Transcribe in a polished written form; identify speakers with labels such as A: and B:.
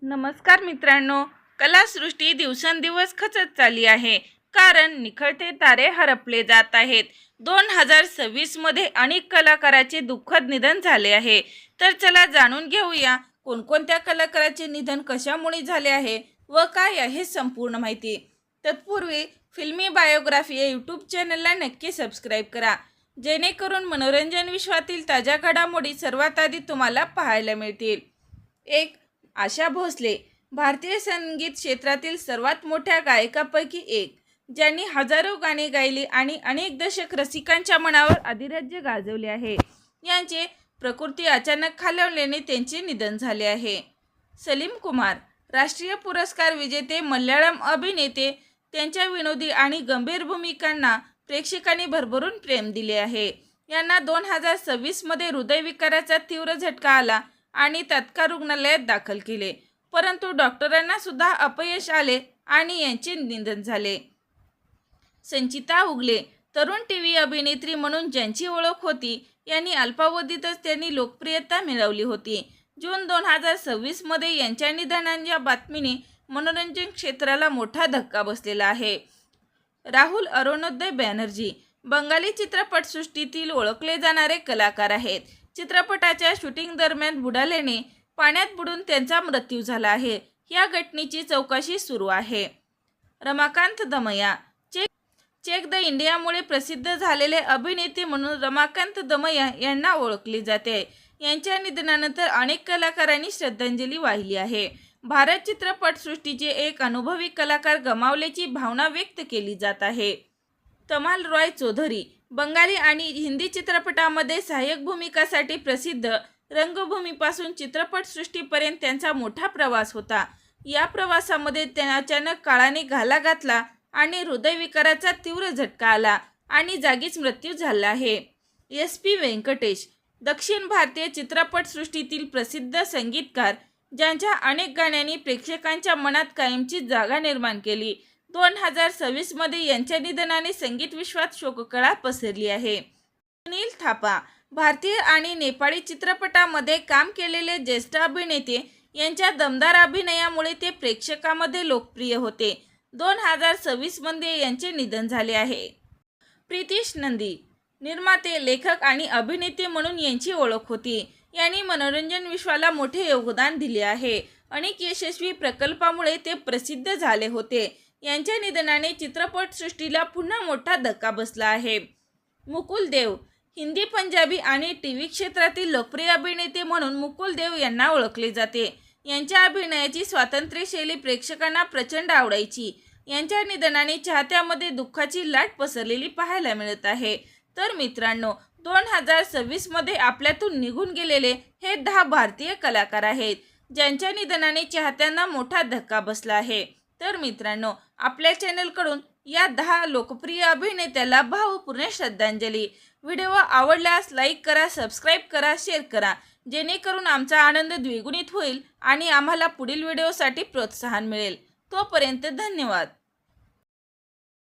A: नमस्कार मित्रांनो, कलासृष्टी दिवसेंदिवस खचत चालली आहे, कारण निखळते तारे हरपले जात आहेत. 2026 मध्ये अनेक कलाकाराचे दुःखद निधन झाले आहे. तर चला जाणून घेऊया कोणकोणत्या कलाकाराचे निधन कशामुळे झाले आहे व काय आहे संपूर्ण माहिती. तत्पूर्वी फिल्मी बायोग्राफी या यूट्यूब चॅनलला नक्की सबस्क्राईब करा, जेणेकरून मनोरंजन विश्वातील ताज्या घडामोडी सर्वात आधी तुम्हाला पाहायला मिळतील. एक, आशा भोसले, भारतीय संगीत क्षेत्रातील सर्वात मोठ्या गायकापैकी एक, ज्यांनी हजारो गाणी गायली आणि अनेक दशक रसिकांच्या मनावर अधिराज्य गाजवले आहे. यांचे प्रकृती अचानक खालावल्याने त्यांचे निधन झाले आहे. सलीम कुमार, राष्ट्रीय पुरस्कार विजेते मल्याळम अभिनेते, त्यांच्या विनोदी आणि गंभीर भूमिकांना प्रेक्षकांनी भरभरून प्रेम दिले आहे. यांना 2026 मध्ये हृदयविकाराचा तीव्र झटका आला आणि तात्काळ रुग्णालयात दाखल केले, परंतु डॉक्टरांना सुद्धा अपयश आले आणि यांचे निधन झाले. संचिता उगले, तरुण टीव्ही अभिनेत्री म्हणून ज्यांची ओळख होती, यांनी अल्पावधीतच त्यांनी लोकप्रियता मिळवली होती. जून 2026 मध्ये यांच्या निधनाच्या बातमीने मनोरंजन क्षेत्राला मोठा धक्का बसलेला आहे. राहुल अरुणोदय बॅनर्जी, बंगाली चित्रपटसृष्टीतील ओळखले जाणारे कलाकार आहेत. चित्रपटाच्या शूटिंग दरम्यान बुडाल्याने पाण्यात बुडून त्यांचा मृत्यू झाला आहे. या घटनेची चौकशी सुरू आहे. रमाकांत दमय्या, चेक द इंडियामुळे प्रसिद्ध झालेले अभिनेते म्हणून रमाकांत दमय्या यांना ओळखले जाते. यांच्या निधनानंतर अनेक कलाकारांनी श्रद्धांजली वाहिली आहे. भारत चित्रपटसृष्टीचे एक अनुभवी कलाकार गमावल्याची भावना व्यक्त केली जात आहे. तमाल रॉय चौधरी, बंगाली आणि हिंदी चित्रपटामध्ये सहाय्यक भूमिकासाठी प्रसिद्ध. रंगभूमीपासून चित्रपटसृष्टीपर्यंत त्यांचा मोठा प्रवास होता. या प्रवासामध्ये त्यांना अचानक काळाने घाला घातला आणि हृदयविकाराचा तीव्र झटका आला आणि जागीच मृत्यू झाला आहे. SP व्यंकटेश, दक्षिण भारतीय चित्रपटसृष्टीतील प्रसिद्ध संगीतकार, ज्यांच्या अनेक गाण्यांनी प्रेक्षकांच्या मनात कायमची जागा निर्माण केली. 2026 मध्ये यांच्या निधनाने संगीत विश्वात शोककळा पसरली आहे. सुनील थापा, भारतीय आणि नेपाळी चित्रपटामध्ये काम केलेले ज्येष्ठ अभिनेते, यांच्या दमदार अभिनयामुळे ते प्रेक्षकांमध्ये लोकप्रिय होते. 2026 मध्ये यांचे निधन झाले आहे. प्रितीश नंदी, निर्माते, लेखक आणि अभिनेते म्हणून यांची ओळख होती. यांनी मनोरंजन विश्वाला मोठे योगदान दिले आहे. अनेक यशस्वी प्रकल्पामुळे ते प्रसिद्ध झाले होते. यांच्या निधनाने चित्रपटसृष्टीला पुन्हा मोठा धक्का बसला आहे. मुकुल देव, हिंदी, पंजाबी आणि टीव्ही क्षेत्रातील लोकप्रिय अभिनेते म्हणून मुकुल देव यांना ओळखले जाते. यांच्या अभिनयाची स्वातंत्र्य शैली प्रेक्षकांना प्रचंड आवडायची. यांच्या निधनाने चाहत्यामध्ये दुःखाची लाट पसरलेली पाहायला मिळत आहे. तर मित्रांनो, 2026 मध्ये आपल्यातून निघून गेलेले हे 10 भारतीय कलाकार आहेत, ज्यांच्या निधनाने चाहत्यांना मोठा धक्का बसला आहे. तर मित्रांनो, आपल्या चॅनलकडून या 10 लोकप्रिय अभिनेत्याला भावपूर्ण श्रद्धांजली. व्हिडिओ आवडल्यास लाईक करा, सबस्क्राईब करा, शेअर करा, जेणेकरून आमचा आनंद द्विगुणित होईल आणि आम्हाला पुढील व्हिडिओसाठी प्रोत्साहन मिळेल. तोपर्यंत धन्यवाद.